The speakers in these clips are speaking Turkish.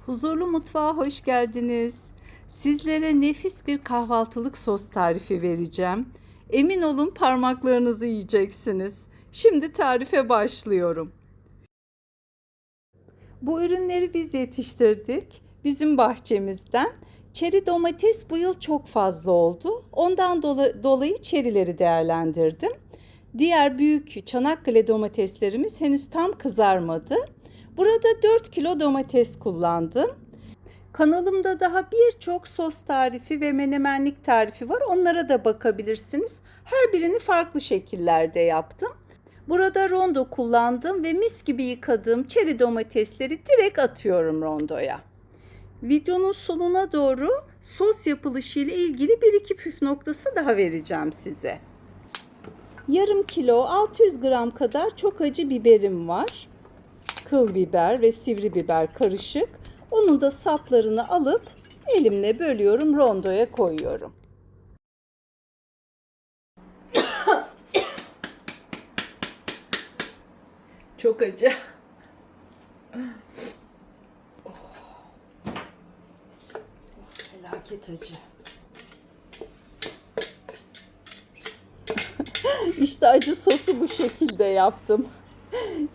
Huzurlu Mutfağa hoş geldiniz. Sizlere nefis bir kahvaltılık sos tarifi vereceğim. Emin olun parmaklarınızı yiyeceksiniz. Şimdi tarife başlıyorum. Bu ürünleri biz yetiştirdik. Bizim bahçemizden. Çeri domates bu yıl çok fazla oldu. Ondan dolayı çerileri değerlendirdim. Diğer büyük Çanakkale domateslerimiz henüz tam kızarmadı. Burada 4 kilo domates kullandım. Kanalımda daha birçok sos tarifi ve menemenlik tarifi var. Onlara da bakabilirsiniz. Her birini farklı şekillerde yaptım. Burada rondo kullandım ve mis gibi yıkadığım çeri domatesleri direkt atıyorum rondoya. Videonun sonuna doğru sos yapılışı ile ilgili bir iki püf noktası daha vereceğim size. Yarım kilo 600 gram kadar çok acı biberim var. Kıl biber ve sivri biber karışık. Onun da saplarını alıp elimle bölüyorum, rondoya koyuyorum. Çok acı. Felaket acı. İşte acı sosu bu şekilde yaptım.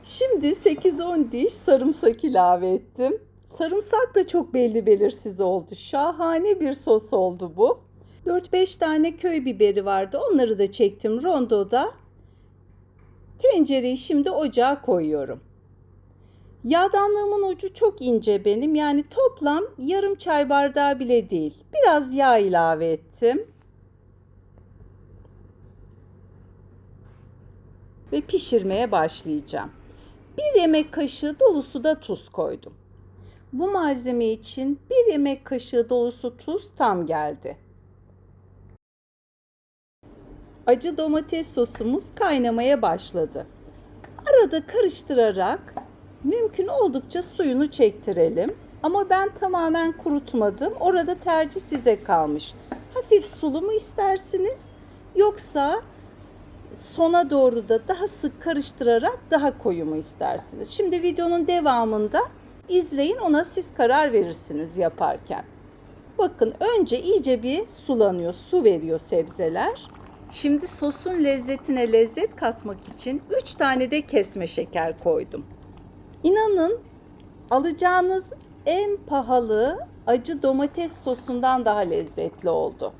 Şimdi 8-10 diş sarımsak ilave ettim. Sarımsak da çok belli belirsiz oldu. Şahane bir sos oldu bu. 4-5 tane köy biberi vardı. Onları da çektim rondoda. Tencereyi şimdi ocağa koyuyorum. Yağdanlığımın ucu çok ince benim. Yani toplam yarım çay bardağı bile değil. Biraz yağ ilave ettim. Ve pişirmeye başlayacağım. 1 yemek kaşığı dolusu da tuz koydum. Bu malzeme için 1 yemek kaşığı dolusu tuz tam geldi. Acı domates sosumuz kaynamaya başladı. Arada karıştırarak mümkün oldukça suyunu çektirelim. Ama ben tamamen kurutmadım. Orada tercih size kalmış. Hafif sulu mu istersiniz? Yoksa sona doğru da daha sık karıştırarak daha koyu mu istersiniz? Şimdi videonun devamında izleyin, ona siz karar verirsiniz yaparken. Bakın önce iyice bir sulanıyor, su veriyor sebzeler. Şimdi sosun lezzetine lezzet katmak için 3 tane de kesme şeker koydum. İnanın alacağınız en pahalı acı domates sosundan daha lezzetli oldu.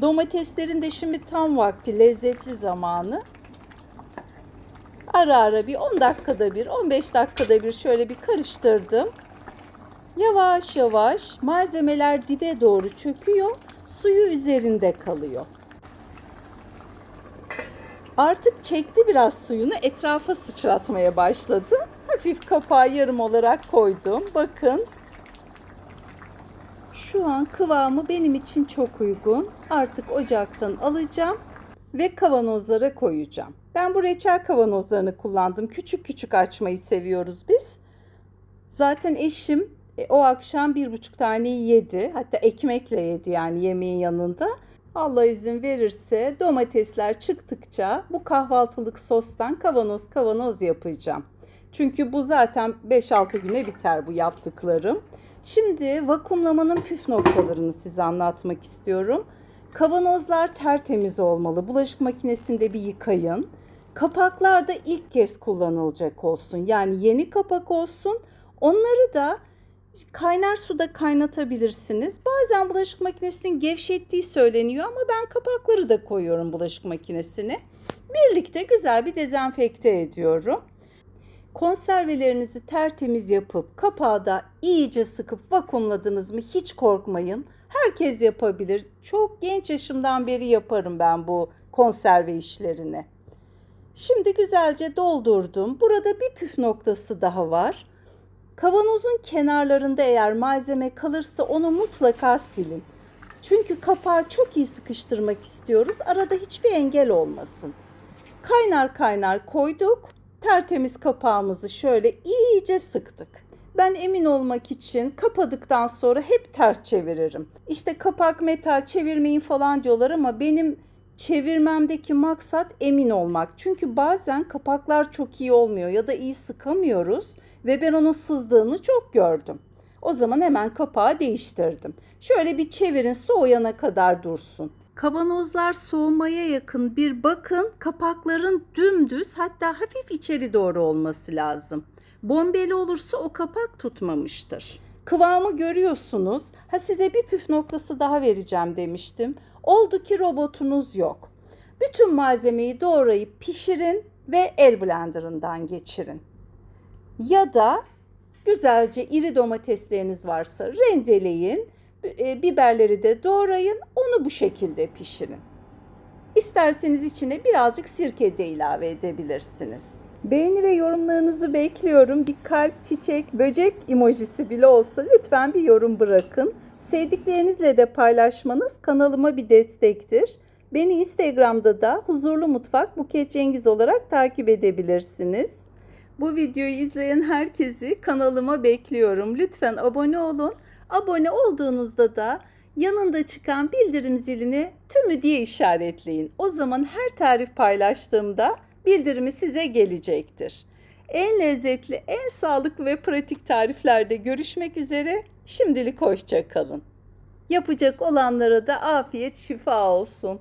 Domateslerin de şimdi tam vakti, lezzetli zamanı. Ara ara bir 10 dakikada bir, 15 dakikada bir şöyle bir karıştırdım. Yavaş yavaş malzemeler dibe doğru çöküyor, suyu üzerinde kalıyor. Artık çekti biraz suyunu, etrafa sıçratmaya başladı. Hafif kapağı yarım olarak koydum. Bakın. Şu an kıvamı benim için çok uygun. Artık ocaktan alacağım ve kavanozlara koyacağım. Ben bu reçel kavanozlarını kullandım. Küçük küçük açmayı seviyoruz biz. Zaten eşim o akşam 1,5 taneyi yedi. Hatta ekmekle yedi, yani yemeğin yanında. Allah izin verirse domatesler çıktıkça bu kahvaltılık sostan kavanoz kavanoz yapacağım. Çünkü bu zaten 5-6 güne biter bu yaptıklarım. Şimdi vakumlamanın püf noktalarını size anlatmak istiyorum. Kavanozlar tertemiz olmalı. Bulaşık makinesinde bir yıkayın. Kapaklar da ilk kez kullanılacak olsun. Yani yeni kapak olsun. Onları da kaynar suda kaynatabilirsiniz. Bazen bulaşık makinesinin gevşettiği söyleniyor ama ben kapakları da koyuyorum bulaşık makinesine. Birlikte güzel bir dezenfekte ediyorum. Konservelerinizi tertemiz yapıp kapağı da iyice sıkıp vakumladınız mı hiç korkmayın. Herkes yapabilir. Çok genç yaşımdan beri yaparım ben bu konserve işlerini. Şimdi güzelce doldurdum. Burada bir püf noktası daha var. Kavanozun kenarlarında eğer malzeme kalırsa onu mutlaka silin. Çünkü kapağı çok iyi sıkıştırmak istiyoruz. Arada hiçbir engel olmasın. Kaynar kaynar koyduk. Tertemiz kapağımızı şöyle iyice sıktık. Ben emin olmak için kapadıktan sonra hep ters çeviririm. İşte kapak metal, çevirmeyin falan diyorlar ama benim çevirmemdeki maksat emin olmak. Çünkü bazen kapaklar çok iyi olmuyor ya da iyi sıkamıyoruz ve ben onun sızdığını çok gördüm. O zaman hemen kapağı değiştirdim. Şöyle bir çevirin, soğuyana kadar dursun. Kavanozlar soğumaya yakın bir bakın, kapakların dümdüz, hatta hafif içeri doğru olması lazım. Bombeli olursa o kapak tutmamıştır. Kıvamı görüyorsunuz. Size bir püf noktası daha vereceğim demiştim. Oldu ki robotunuz yok. Bütün malzemeyi doğrayıp pişirin ve el blenderından geçirin. Ya da güzelce iri domatesleriniz varsa rendeleyin, biberleri de doğrayın, onu bu şekilde pişirin. İsterseniz içine birazcık sirke de ilave edebilirsiniz. Beğeni ve yorumlarınızı bekliyorum. Bir kalp, çiçek, böcek emojisi bile olsa lütfen bir yorum bırakın. Sevdiklerinizle de paylaşmanız kanalıma bir destektir. Beni Instagram'da da Huzurlu Mutfak Buket Cengiz olarak takip edebilirsiniz. Bu videoyu izleyen herkesi kanalıma bekliyorum. Lütfen abone olun. Abone olduğunuzda da yanında çıkan bildirim zilini tümü diye işaretleyin. O zaman her tarif paylaştığımda bildirimi size gelecektir. En lezzetli, en sağlıklı ve pratik tariflerde görüşmek üzere. Şimdilik hoşça kalın. Yapacak olanlara da afiyet şifa olsun.